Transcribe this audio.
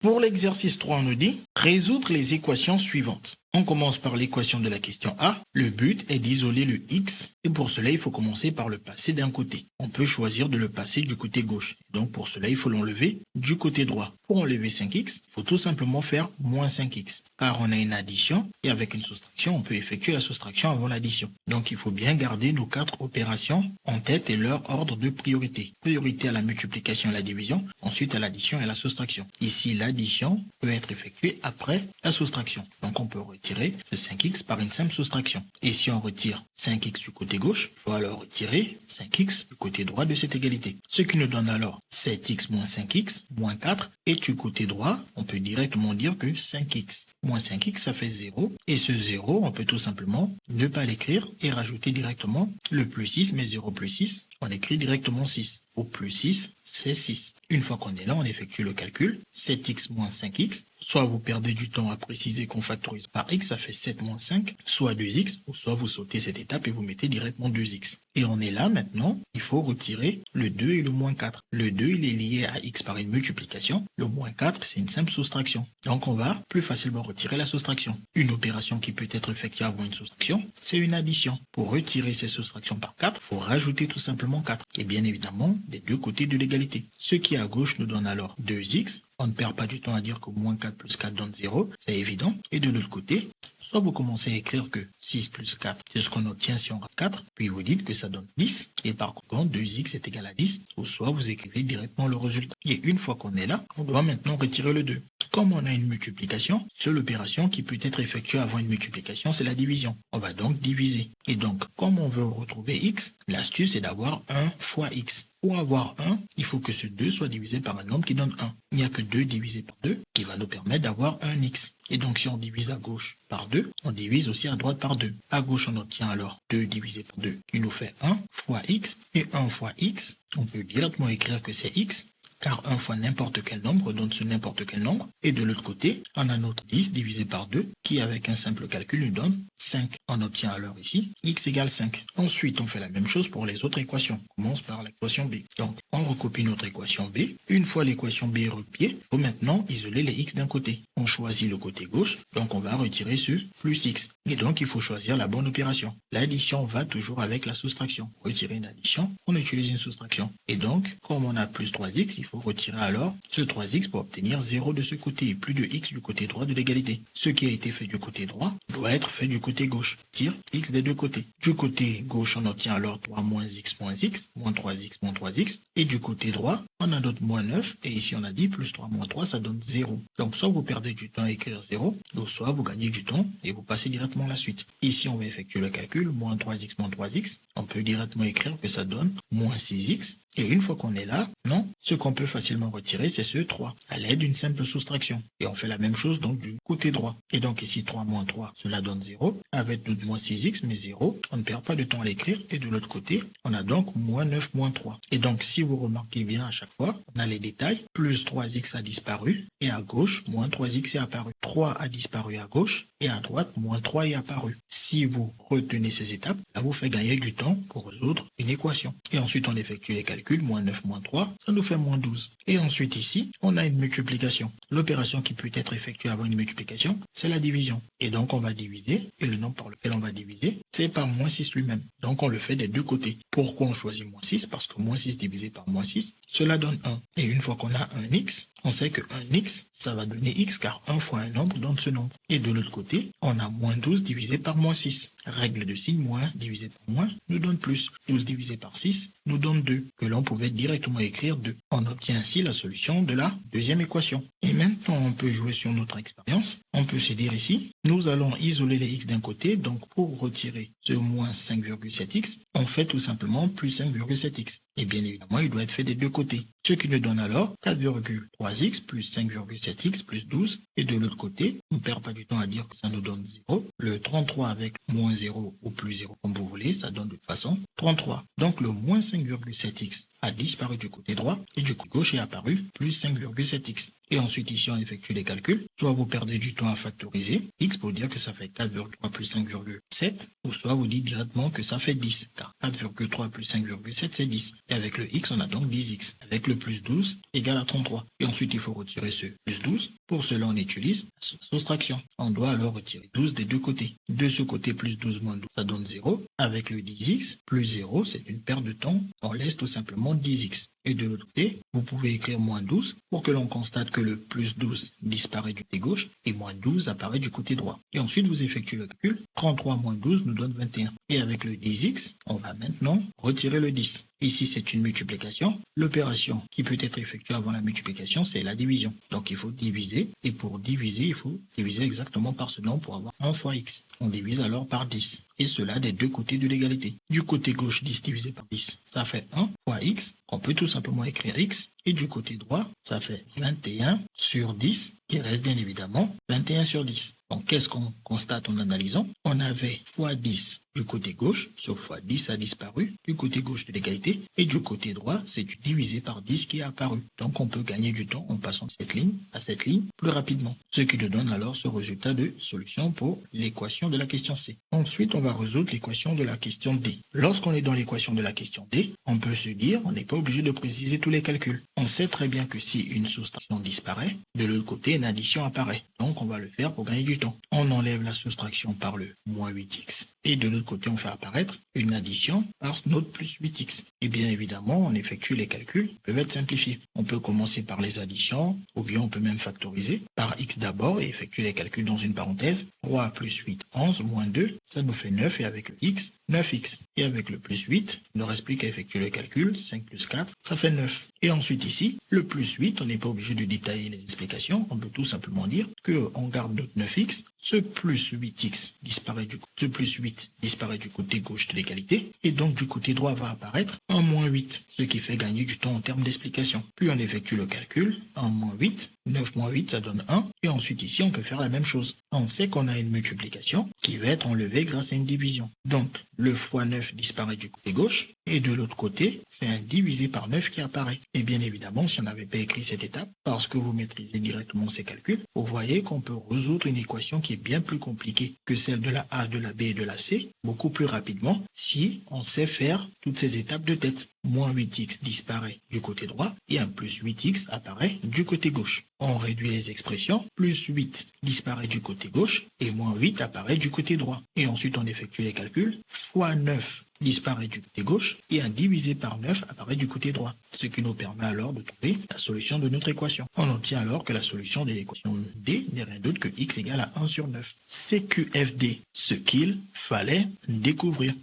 Pour l'exercice 3, on nous dit résoudre les équations suivantes. On commence par l'équation de la question A. Le but est d'isoler le x et pour cela, il faut commencer par le passer d'un côté. On peut choisir de le passer du côté gauche. Donc pour cela, il faut l'enlever du côté droit. Pour enlever 5x, il faut tout simplement faire moins 5x car on a une addition et avec une soustraction, on peut effectuer la soustraction avant l'addition. Donc il faut bien garder nos 4 opérations en tête et leur ordre de priorité. Priorité à la multiplication et à la division, ensuite à l'addition et à la soustraction. Ici, l'addition peut être effectuée après la soustraction. Donc on peut retirer ce 5x par une simple soustraction. Et si on retire 5x du côté gauche, il faut alors retirer 5x du côté droit de cette égalité. Ce qui nous donne alors 7x moins 5x moins 4. Et du côté droit, on peut directement dire que 5x moins 5x, ça fait 0. Et ce 0, on peut tout simplement ne pas l'écrire et rajouter directement le plus 6. Mais 0 plus 6, on écrit directement 6. Au plus 6, c'est 6. Une fois qu'on est là, on effectue le calcul. 7x moins 5x. Soit vous perdez du temps à préciser qu'on factorise par x, ça fait 7 moins 5, soit 2x, ou soit vous sautez cette étape et vous mettez directement 2x. Et on est là maintenant, il faut retirer le 2 et le moins 4. Le 2, il est lié à x par une multiplication. Le moins 4, c'est une simple soustraction. Donc on va plus facilement retirer la soustraction. Une opération qui peut être effectuée avant une soustraction, c'est une addition. Pour retirer ces soustractions par 4, il faut rajouter tout simplement 4. Et bien évidemment, des deux côtés de l'égalité. Ce qui est à gauche nous donne alors 2x. On ne perd pas du temps à dire que moins 4 plus 4 donne 0, c'est évident. Et de l'autre côté, soit vous commencez à écrire que 6 plus 4, c'est ce qu'on obtient si on a 4, puis vous dites que ça donne 10, et par contre 2x est égal à 10, ou soit vous écrivez directement le résultat. Et une fois qu'on est là, on doit maintenant retirer le 2. Comme on a une multiplication, seule opération qui peut être effectuée avant une multiplication, c'est la division. On va donc diviser. Et donc, comme on veut retrouver x, l'astuce est d'avoir 1 fois x. Pour avoir 1, il faut que ce 2 soit divisé par un nombre qui donne 1. Il n'y a que 2 divisé par 2 qui va nous permettre d'avoir un x. Et donc si on divise à gauche par 2, on divise aussi à droite par 2. À gauche, on obtient alors 2 divisé par 2 qui nous fait 1 fois x. Et 1 fois x, on peut directement écrire que c'est x. Car 1 fois n'importe quel nombre donne ce n'importe quel nombre. Et de l'autre côté, on a notre 10 divisé par 2, qui avec un simple calcul nous donne 5. On obtient alors ici x égale 5. Ensuite, on fait la même chose pour les autres équations. On commence par l'équation B. Donc, on recopie notre équation B. Une fois l'équation B recopiée, il faut maintenant isoler les x d'un côté. On choisit le côté gauche, donc on va retirer ce plus x. Et donc, il faut choisir la bonne opération. L'addition va toujours avec la soustraction. Pour retirer une addition, on utilise une soustraction. Et donc, comme on a plus 3x, il faut retirer alors ce 3x pour obtenir 0 de ce côté et plus de x du côté droit de l'égalité. Ce qui a été fait du côté droit doit être fait du côté gauche. Tire x des deux côtés. Du côté gauche, on obtient alors 3 moins x, moins 3x. Et du côté droit, on a notre moins 9. Et ici, on a dit plus 3 moins 3, ça donne 0. Donc, soit vous perdez du temps à écrire 0, ou soit vous gagnez du temps et vous passez directement à la suite. Ici, on va effectuer le calcul. Moins 3x. On peut directement écrire que ça donne moins 6x. Et une fois qu'on est là, non, ce qu'on peut facilement retirer, c'est ce 3, à l'aide d'une simple soustraction. Et on fait la même chose donc du côté droit. Et donc ici, 3 moins 3, cela donne 0. Avec notre moins 6x, mais 0, on ne perd pas de temps à l'écrire. Et de l'autre côté, on a donc moins 9 moins 3. Et donc, si vous remarquez bien à chaque fois, on a les détails. Plus 3x a disparu. Et à gauche, moins 3x est apparu. 3 a disparu à gauche. Et à droite, moins 3 est apparu. Si vous retenez ces étapes, ça vous fait gagner du temps pour résoudre une équation. Et ensuite, on effectue les calculs. Moins 9 moins 3, ça nous fait moins 12. Et ensuite ici, on a une multiplication. L'opération qui peut être effectuée avant une multiplication, c'est la division. Et donc on va diviser, et le nombre par lequel on va diviser, c'est par moins 6 lui-même. Donc on le fait des deux côtés. Pourquoi on choisit moins 6? Parce que moins 6 divisé par moins 6, cela donne 1. Et une fois qu'on a un x, on sait que un x, ça va donner x, car 1 fois un nombre donne ce nombre. Et de l'autre côté, on a moins 12 divisé par moins 6. Règle de signe, moins divisé par moins nous donne plus. 12 divisé par 6 nous donne 2, que l'on pouvait directement écrire 2. On obtient ainsi la solution de la deuxième équation. Et maintenant, on peut jouer sur notre expérience. On peut se dire ici, nous allons isoler les x d'un côté, donc pour retirer ce moins 5,7x, on fait tout simplement plus 5,7x. Et bien évidemment, il doit être fait des deux côtés. Ce qui nous donne alors 4,3x plus 5,7x plus 12. Et de l'autre côté, on ne perd pas du temps à dire que ça nous donne 0. Le 33 avec moins 0 ou plus 0, comme vous voulez, ça donne de toute façon 33. Donc le moins 5,7x a disparu du côté droit et du côté gauche est apparu plus 5,7x. Et ensuite ici on effectue les calculs. Soit vous perdez du temps à factoriser x pour dire que ça fait 4,3 plus 5,7, ou soit vous dites directement que ça fait 10, car 4,3 plus 5,7 c'est 10. Et avec le x on a donc 10x. Avec le plus 12 égale à 33. Et ensuite il faut retirer ce plus 12. Pour cela on utilise la soustraction. On doit alors retirer 12 des deux côtés. De ce côté plus 12 moins 12 ça donne 0. Avec le 10x plus 0 c'est une perte de temps. On laisse tout simplement 10x. Et de l'autre côté, vous pouvez écrire moins 12 pour que l'on constate que le plus 12 disparaît du côté gauche et moins 12 apparaît du côté droit. Et ensuite, vous effectuez le calcul. 33 moins 12 nous donne 21. Et avec le 10x, on va maintenant retirer le 10. Ici, c'est une multiplication. L'opération qui peut être effectuée avant la multiplication, c'est la division. Donc, il faut diviser. Et pour diviser, il faut diviser exactement par ce nombre pour avoir 1 fois x. On divise alors par 10. Et cela des deux côtés de l'égalité. Du côté gauche, 10 divisé par 10, ça fait 1 fois x. On peut tout simplement écrire x. Et du côté droit, ça fait 21 sur 10, qui reste bien évidemment 21 sur 10. Donc, qu'est-ce qu'on constate en analysant? On avait fois 10 du côté gauche, sauf fois 10 a disparu du côté gauche de l'égalité. Et du côté droit, c'est du divisé par 10 qui est apparu. Donc, on peut gagner du temps en passant de cette ligne à cette ligne plus rapidement. Ce qui nous donne alors ce résultat de solution pour l'équation de la question C. Ensuite, on va résoudre l'équation de la question D. Lorsqu'on est dans l'équation de la question D, on peut se dire, on n'est pas obligé de préciser tous les calculs. On sait très bien que si une soustraction disparaît, de l'autre côté, une addition apparaît. Donc, on va le faire pour gagner du temps. On enlève la soustraction par le moins 8x. Et de l'autre côté, on fait apparaître une addition par notre plus 8x. Et bien évidemment, on effectue les calculs qui peuvent être simplifiés. On peut commencer par les additions, ou bien on peut même factoriser par x d'abord et effectuer les calculs dans une parenthèse. 3 plus 8, 11, moins 2, ça nous fait 9, et avec le x, 9x. Et avec le plus 8, il ne reste plus qu'à effectuer le calcul. 5 plus 4, ça fait 9. Et ensuite ici, le plus 8, on n'est pas obligé de détailler les explications. On peut tout simplement dire qu'on garde notre 9x. Ce plus 8x disparaît ce plus 8 disparaît du côté gauche de l'égalité. Et donc du côté droit va apparaître un moins 8, ce qui fait gagner du temps en termes d'explication. Puis on effectue le calcul. 1 moins 8, 9 moins 8, ça donne 1. Et ensuite ici, on peut faire la même chose. On sait qu'on a une multiplication qui va être enlevée grâce à une division. Donc le fois 9 disparaît du côté gauche. Et de l'autre côté, c'est un divisé par 9 qui apparaît. Et bien évidemment, si on n'avait pas écrit cette étape, parce que vous maîtrisez directement ces calculs, vous voyez qu'on peut résoudre une équation qui est bien plus compliquée que celle de la A, de la B et de la C, beaucoup plus rapidement, si on sait faire toutes ces étapes de tête. Moins 8x disparaît du côté droit et un plus 8x apparaît du côté gauche. On réduit les expressions, plus 8 disparaît du côté gauche et moins 8 apparaît du côté droit. Et ensuite on effectue les calculs, fois 9 disparaît du côté gauche et un divisé par 9 apparaît du côté droit, ce qui nous permet alors de trouver la solution de notre équation. On obtient alors que la solution de l'équation D n'est rien d'autre que x égale à 1 sur 9. CQFD, ce qu'il fallait découvrir.